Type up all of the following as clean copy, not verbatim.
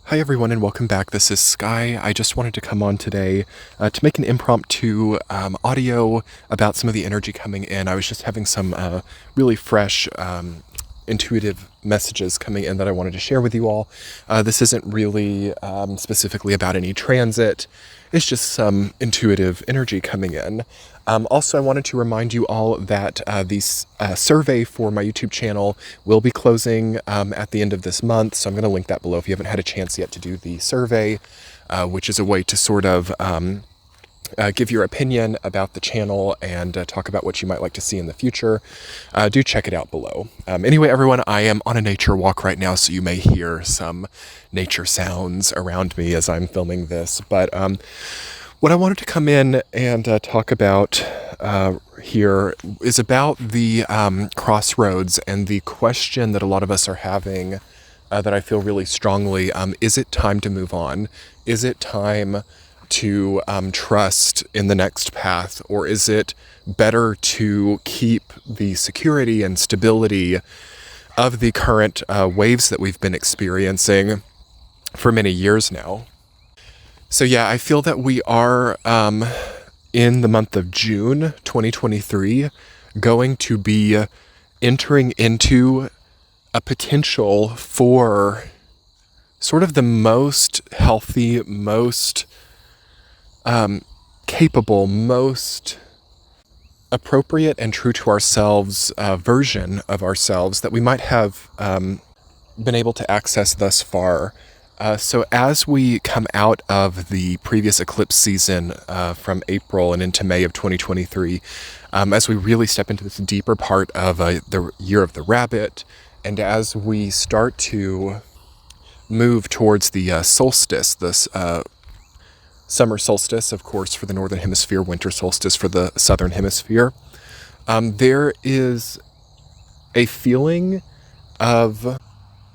Hi everyone and welcome back. This is Sky. I just wanted to come on today to make an impromptu audio about some of the energy coming in. I was just having some really fresh, intuitive messages coming in that I wanted to share with you all. This isn't really specifically about any transit. It's just some intuitive energy coming in. Also, I wanted to remind you all that the survey for my YouTube channel will be closing at the end of this month, so I'm going to link that below if you haven't had a chance yet to do the survey, which is a way to sort of give your opinion about the channel and talk about what you might like to see in the future. Do check it out below. Anyway, everyone, I am on a nature walk right now, so you may hear some nature sounds around me as I'm filming this, but what I wanted to come in and talk about here is about the crossroads and the question that a lot of us are having that I feel really strongly. Is it time to move on? Is it time to trust in the next path? Or is it better to keep the security and stability of the current waves that we've been experiencing for many years now? So yeah, I feel that we are in the month of June 2023 going to be entering into a potential for sort of the most healthy, most capable, most appropriate and true to ourselves version of ourselves that we might have been able to access thus far. So as we come out of the previous eclipse season from April and into May of 2023, as we really step into this deeper part of the year of the rabbit, and as we start to move towards the solstice, this summer solstice, of course, for the northern hemisphere, winter solstice for the southern hemisphere, there is a feeling of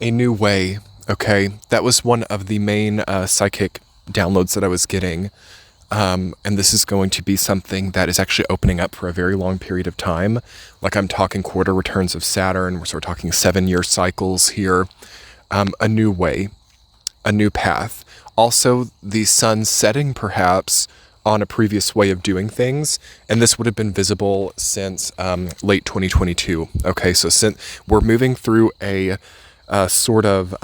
a new way. Okay, that was one of the main psychic downloads that I was getting, and this is going to be something that is actually opening up for a very long period of time. Like, I'm talking quarter returns of Saturn, we're sort of talking 7-year cycles here, a new way, a new path. Also, the sun setting perhaps on a previous way of doing things, and this would have been visible since late 2022. Okay, so since we're moving through a sort of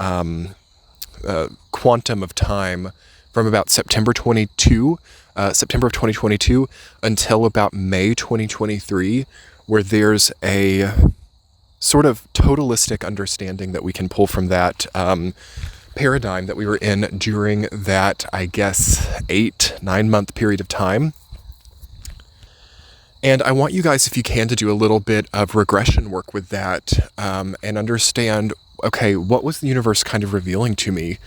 quantum of time from about September of 2022 until about May 2023, where there's a sort of totalistic understanding that we can pull from that paradigm that we were in during that, I guess, 8-9 month period of time. And I want you guys, if you can, to do a little bit of regression work with that and understand, okay, what was the universe kind of revealing to me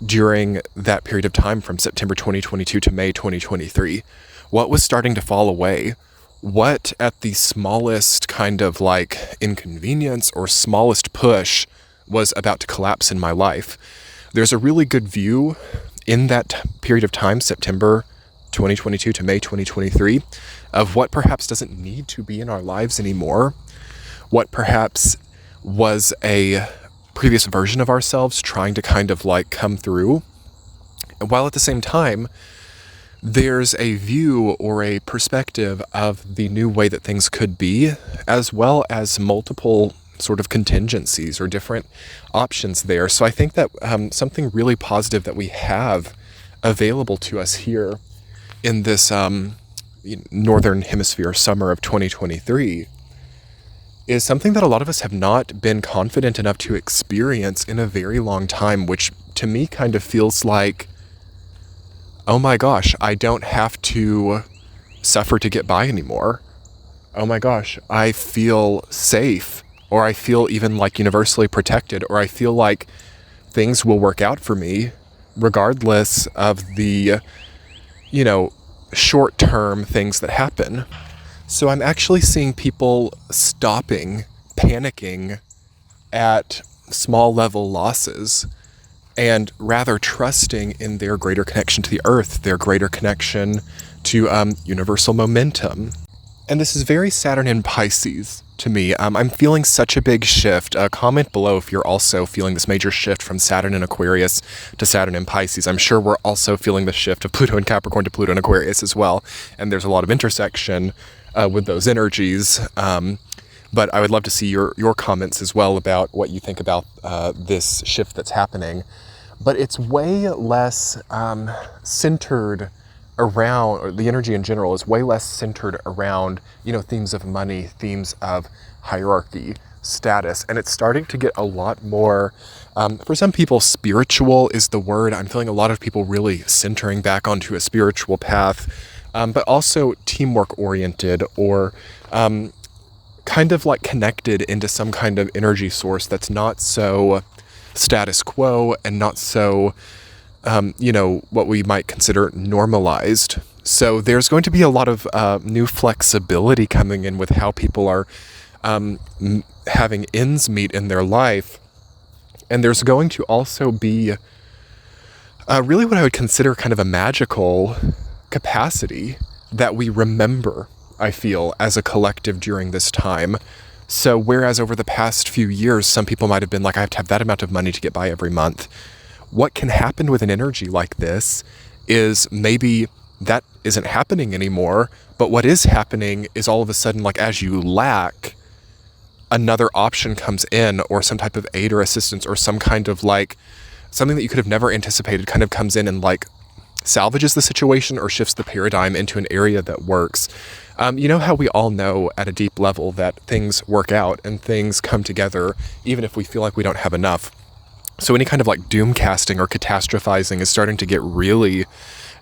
during that period of time from September 2022 to May 2023? What was starting to fall away? What at the smallest kind of like inconvenience or smallest push was about to collapse in my life? There's a really good view in that period of time, September 2022 to May 2023, of what perhaps doesn't need to be in our lives anymore, what perhaps was a previous version of ourselves trying to kind of like come through, while at the same time there's a view or a perspective of the new way that things could be, as well as multiple sort of contingencies or different options there. So I think that something really positive that we have available to us here in this northern hemisphere summer of 2023 is something that a lot of us have not been confident enough to experience in a very long time, which to me kind of feels like, oh my gosh, I don't have to suffer to get by anymore. Oh my gosh, I feel safe, or I feel even like universally protected, or I feel like things will work out for me regardless of the, short-term things that happen. So I'm actually seeing people stopping, panicking at small level losses, and rather trusting in their greater connection to the earth, their greater connection to universal momentum. And this is very Saturn in Pisces to me. I'm feeling such a big shift. Comment below if you're also feeling this major shift from Saturn in Aquarius to Saturn in Pisces. I'm sure we're also feeling the shift of Pluto in Capricorn to Pluto in Aquarius as well. And there's a lot of intersection with those energies. But I would love to see your comments as well about what you think about this shift that's happening. But it's way less centered around, or the energy in general is way less centered around, themes of money, themes of hierarchy, status. And it's starting to get a lot more, for some people, spiritual is the word. I'm feeling a lot of people really centering back onto a spiritual path, but also teamwork oriented, or kind of like connected into some kind of energy source that's not so status quo and not so what we might consider normalized. So there's going to be a lot of new flexibility coming in with how people are having ends meet in their life. And there's going to also be really what I would consider kind of a magical capacity that we remember, I feel, as a collective during this time. So whereas over the past few years, some people might have been like, I have to have that amount of money to get by every month. What can happen with an energy like this is maybe that isn't happening anymore, but what is happening is all of a sudden, like, as you lack, another option comes in, or some type of aid or assistance, or some kind of like something that you could have never anticipated kind of comes in and like salvages the situation or shifts the paradigm into an area that works. You know how we all know at a deep level that things work out and things come together even if we feel like we don't have enough. So any kind of like doom casting or catastrophizing is starting to get really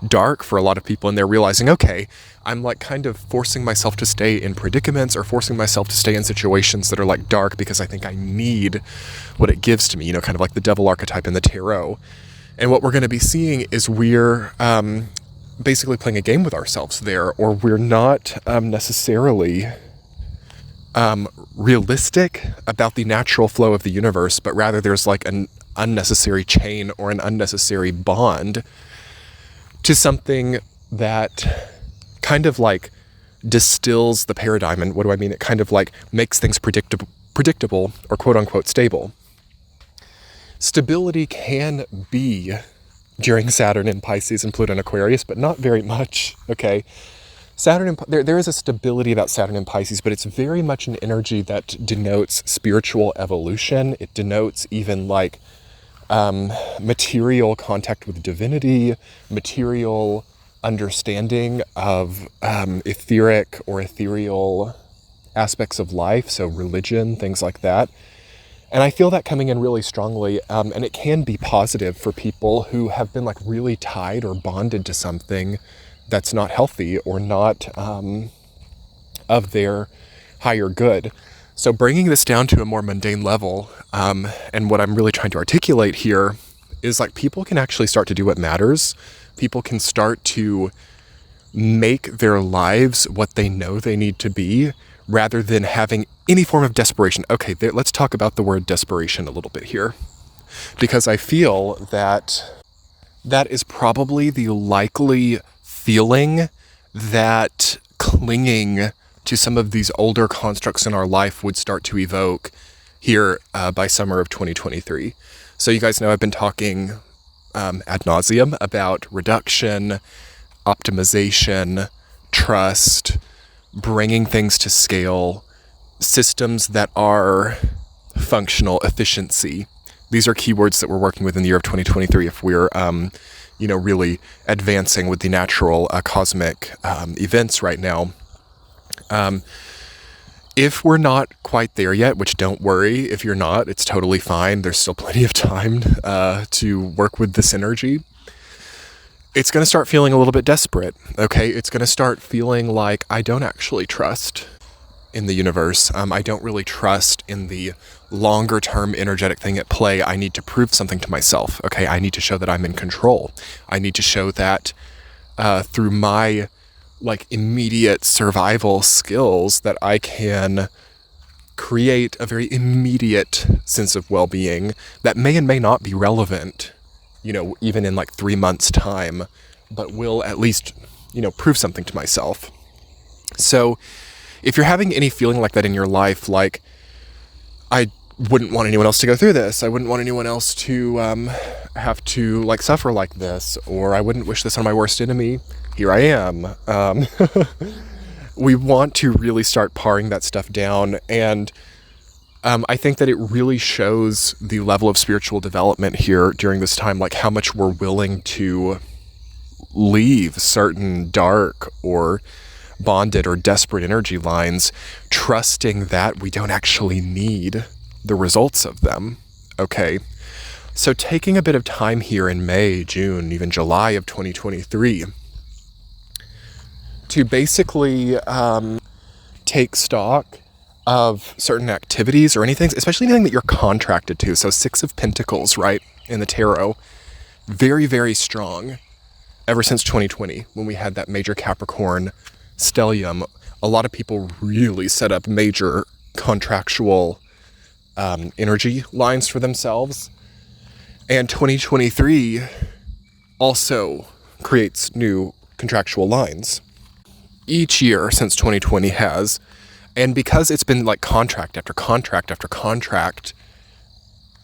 dark for a lot of people, and they're realizing, okay, I'm like kind of forcing myself to stay in predicaments or forcing myself to stay in situations that are like dark because I think I need what it gives to me, kind of like the devil archetype in the tarot. And what we're going to be seeing is we're basically playing a game with ourselves there, or we're not necessarily realistic about the natural flow of the universe, but rather there's like an unnecessary chain or an unnecessary bond to something that kind of like distills the paradigm. And what do I mean? It kind of like makes things predictable or quote unquote stable. Stability can be during Saturn in Pisces and Pluto in Aquarius, but not very much, okay? There is a stability about Saturn in Pisces, but it's very much an energy that denotes spiritual evolution. It denotes even like material contact with divinity, material understanding of etheric or ethereal aspects of life, so religion, things like that. And I feel that coming in really strongly, and it can be positive for people who have been like really tied or bonded to something that's not healthy or not of their higher good. So bringing this down to a more mundane level, and what I'm really trying to articulate here is like people can actually start to do what matters. People can start to make their lives what they know they need to be, rather than having any form of desperation. Okay, let's talk about the word desperation a little bit here, because I feel that that is probably the likely feeling that clinging to some of these older constructs in our life would start to evoke here by summer of 2023. So you guys know I've been talking ad nauseum about reduction, optimization, trust, bringing things to scale, systems that are functional, efficiency. These are keywords that we're working with in the year of 2023 if we're, really advancing with the natural cosmic events right now. If we're not quite there yet, which don't worry, if you're not, it's totally fine. There's still plenty of time to work with this energy. It's going to start feeling a little bit desperate, okay? It's going to start feeling like I don't actually trust in the universe. I don't really trust in the longer term energetic thing at play. I need to prove something to myself, okay? I need to show that I'm in control. I need to show that through my like immediate survival skills that I can create a very immediate sense of well-being that may and may not be relevant, even in like 3 months' time, but will at least, prove something to myself. So if you're having any feeling like that in your life, like, I wouldn't want anyone else to go through this, I wouldn't want anyone else to have to like suffer like this, or I wouldn't wish this on my worst enemy, here I am. We want to really start paring that stuff down, and I think that it really shows the level of spiritual development here during this time, like how much we're willing to leave certain dark or bonded or desperate energy lines, trusting that we don't actually need the results of them. Okay, so taking a bit of time here in May, June, even July of 2023 to basically take stock of certain activities or anything, especially anything that you're contracted to. So 6 of Pentacles, right, in the tarot, very, very strong ever since 2020, when we had that major Capricorn stellium. A lot of people really set up major contractual energy lines for themselves. And 2023 also creates new contractual lines. Each year since 2020 has, and because it's been like contract after contract after contract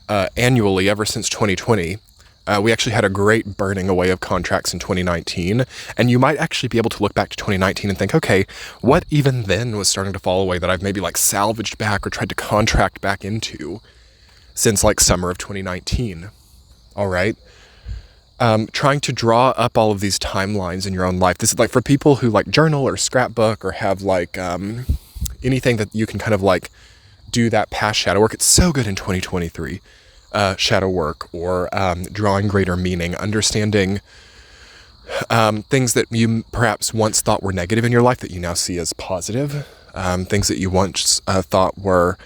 annually ever since 2020, we actually had a great burning away of contracts in 2019. And you might actually be able to look back to 2019 and think, okay, what even then was starting to fall away that I've maybe like salvaged back or tried to contract back into since like summer of 2019. All right. Trying to draw up all of these timelines in your own life. This is like for people who like journal or scrapbook or have like anything that you can kind of like do that past shadow work. It's so good in 2023. Shadow work or drawing greater meaning, understanding things that you perhaps once thought were negative in your life that you now see as positive, things that you once thought were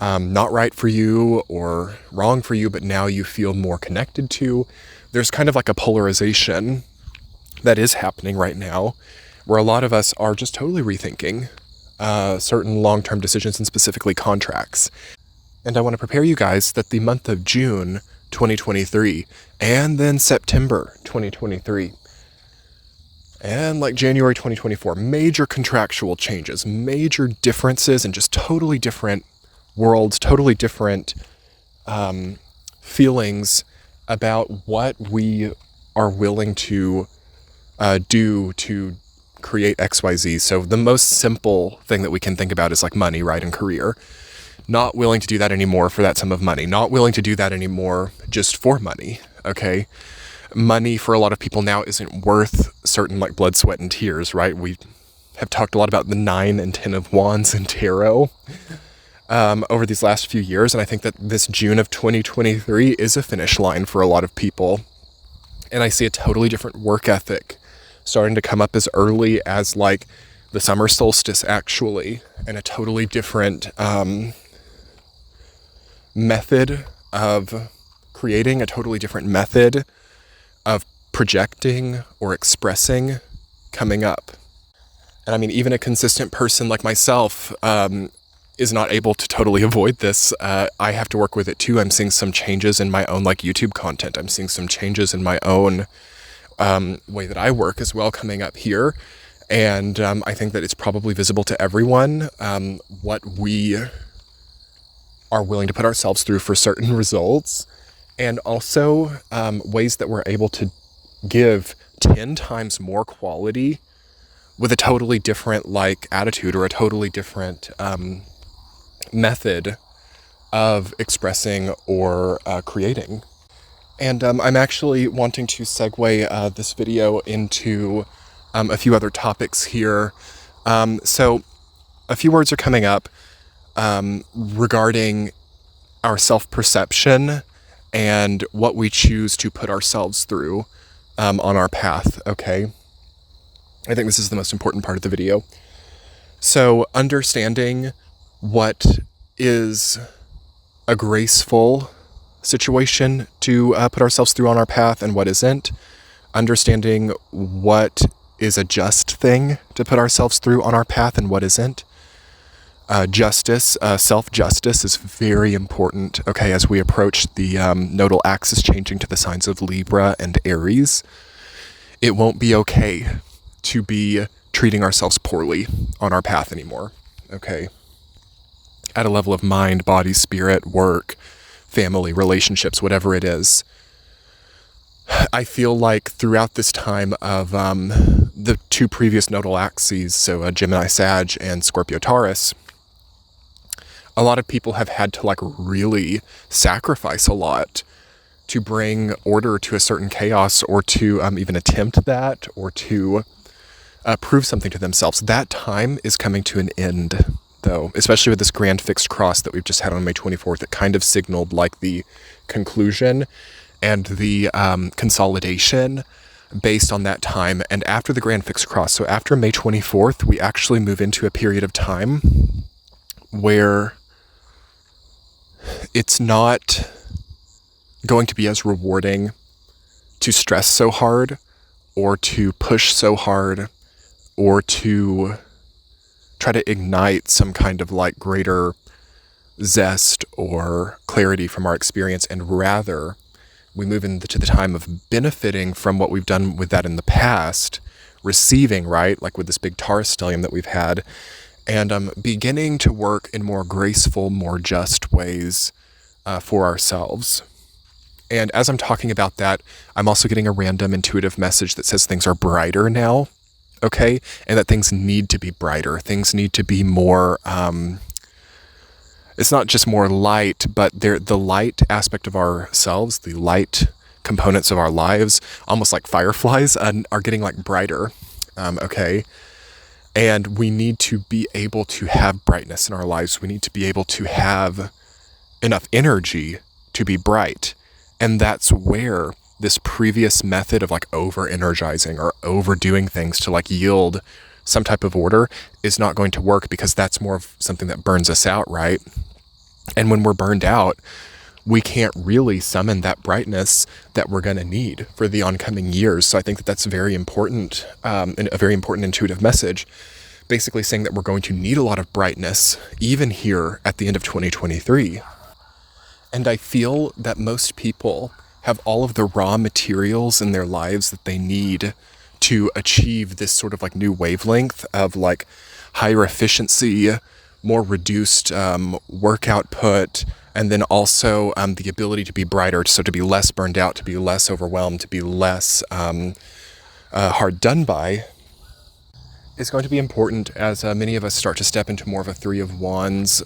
not right for you or wrong for you, but now you feel more connected to. There's kind of like a polarization that is happening right now where a lot of us are just totally rethinking certain long-term decisions and specifically contracts. And I want to prepare you guys that the month of June 2023 and then September 2023 and like January 2024, major contractual changes, major differences, and just totally different worlds, totally different feelings about what we are willing to do to create XYZ. So the most simple thing that we can think about is like money, right, and career. Not willing to do that anymore for that sum of money. Not willing to do that anymore just for money, okay? Money for a lot of people now isn't worth certain like blood, sweat, and tears, right? We have talked a lot about the 9 and 10 of Wands in tarot over these last few years, and I think that this June of 2023 is a finish line for a lot of people. And I see a totally different work ethic starting to come up as early as like the summer solstice actually, and a totally different method of creating, a totally different method of projecting or expressing coming up. And I mean, even a consistent person like myself is not able to totally avoid this. I have to work with it too. I'm seeing some changes in my own like YouTube content. I'm seeing some changes in my own way that I work as well coming up here. And I think that it's probably visible to everyone what we are willing to put ourselves through for certain results, and also ways that we're able to give 10 times more quality with a totally different like attitude or a totally different method of expressing or creating. And I'm actually wanting to segue this video into a few other topics here. So a few words are coming up regarding our self-perception and what we choose to put ourselves through on our path, okay? I think this is the most important part of the video. So understanding what is a graceful situation to put ourselves through on our path and what isn't. Understanding what is a just thing to put ourselves through on our path and what isn't. Justice, self-justice is very important, okay, as we approach the nodal axis changing to the signs of Libra and Aries. It won't be okay to be treating ourselves poorly on our path anymore, okay? At a level of mind, body, spirit, work, family, relationships, whatever it is. I feel like throughout this time of the two previous nodal axes, so Gemini Sag and Scorpio Taurus, a lot of people have had to like really sacrifice a lot to bring order to a certain chaos, or to even attempt that, or to prove something to themselves. That time is coming to an end, though, especially with this grand fixed cross that we've just had on May 24th. It kind of signaled like the conclusion and the consolidation based on that time. And after the grand fixed cross, so after May 24th, we actually move into a period of time where it's not going to be as rewarding to stress so hard, or to push so hard, or to try to ignite some kind of like greater zest or clarity from our experience, and rather we move into the time of benefiting from what we've done with that in the past, receiving, right, like with this big Taurus stellium that we've had, and beginning to work in more graceful, more just ways for ourselves. And as I'm talking about that, I'm also getting a random intuitive message that says things are brighter now, okay? And that things need to be brighter. Things need to be more, it's not just more light, but the light aspect of ourselves, the light components of our lives, almost like fireflies, are getting like brighter, okay? And we need to be able to have brightness in our lives. We need to be able to have enough energy to be bright. And that's where this previous method of like over-energizing or overdoing things to like yield some type of order is not going to work, because that's more of something that burns us out, right? And when we're burned out, we can't really summon that brightness that we're going to need for the oncoming years. So I think that that's very important, and a very important intuitive message, basically saying that we're going to need a lot of brightness even here at the end of 2023. And I feel that most people have all of the raw materials in their lives that they need to achieve this sort of like new wavelength of like higher efficiency, more reduced work output, and then also the ability to be brighter, so to be less burned out, to be less overwhelmed, to be less hard done by. It's going to be important as many of us start to step into more of a Three of Wands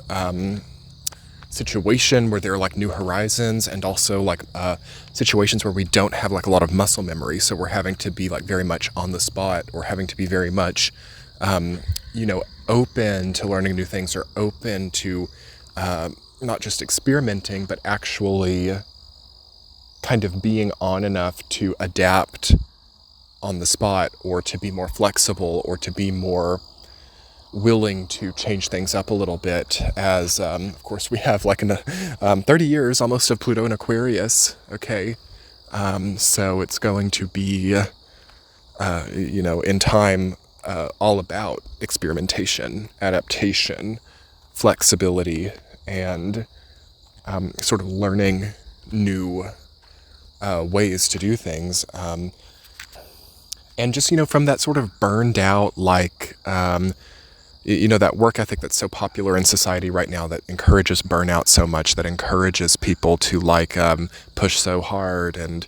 situation, where there are like new horizons, and also like situations where we don't have like a lot of muscle memory, so we're having to be like very much on the spot, or having to be very much open to learning new things, or open to not just experimenting, but actually kind of being on enough to adapt on the spot, or to be more flexible, or to be more willing to change things up a little bit, as of course we have like 30 years almost of Pluto in Aquarius, okay? So it's going to be in time all about experimentation, adaptation, flexibility, and sort of learning new ways to do things, and just from that sort of burned out, like that work ethic that's so popular in society right now, that encourages burnout so much, that encourages people to like push so hard and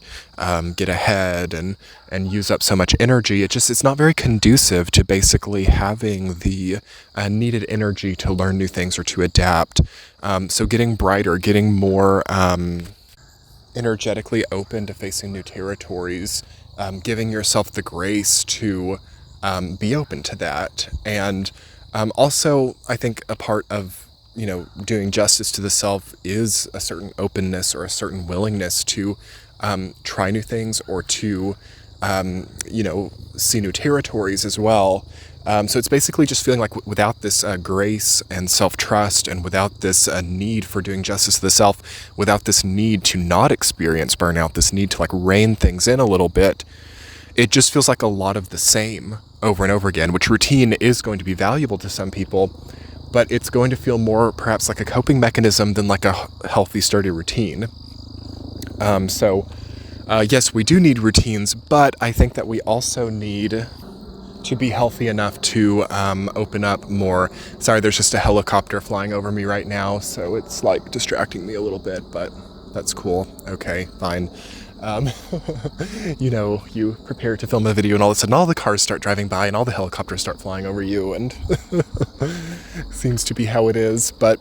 get ahead and use up so much energy. It's not very conducive to basically having the needed energy to learn new things or to adapt. So getting brighter, getting more energetically open to facing new territories, giving yourself the grace to be open to that. And also, I think a part of, doing justice to the self is a certain openness, or a certain willingness to try new things, or to, see new territories as well. So it's basically just feeling like without this grace and self-trust, and without this need for doing justice to the self, without this need to not experience burnout, this need to like rein things in a little bit, it just feels like a lot of the same over and over again, which routine is going to be valuable to some people, but it's going to feel more perhaps like a coping mechanism than like a healthy, sturdy routine. Yes, we do need routines, but I think that we also need to be healthy enough to open up more. Sorry, there's just a helicopter flying over me right now, so it's like distracting me a little bit, but that's cool. Okay, fine. You know, you prepare to film a video and all of a sudden all the cars start driving by and all the helicopters start flying over you, and seems to be how it is. But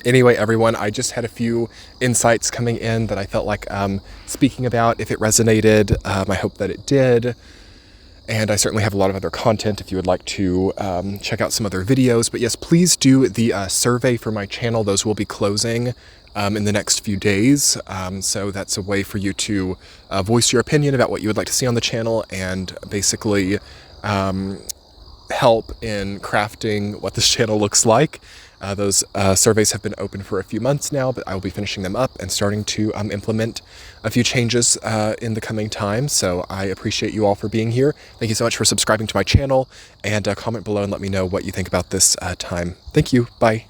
anyway, everyone, I just had a few insights coming in that I felt like speaking about. If it resonated, I hope that it did. And I certainly have a lot of other content if you would like to check out some other videos. But yes, please do the survey for my channel. Those will be closing in the next few days. So that's a way for you to voice your opinion about what you would like to see on the channel, and basically help in crafting what this channel looks like. Those surveys have been open for a few months now, but I will be finishing them up and starting to implement a few changes in the coming time. So I appreciate you all for being here. Thank you so much for subscribing to my channel, and comment below and let me know what you think about this time. Thank you. Bye.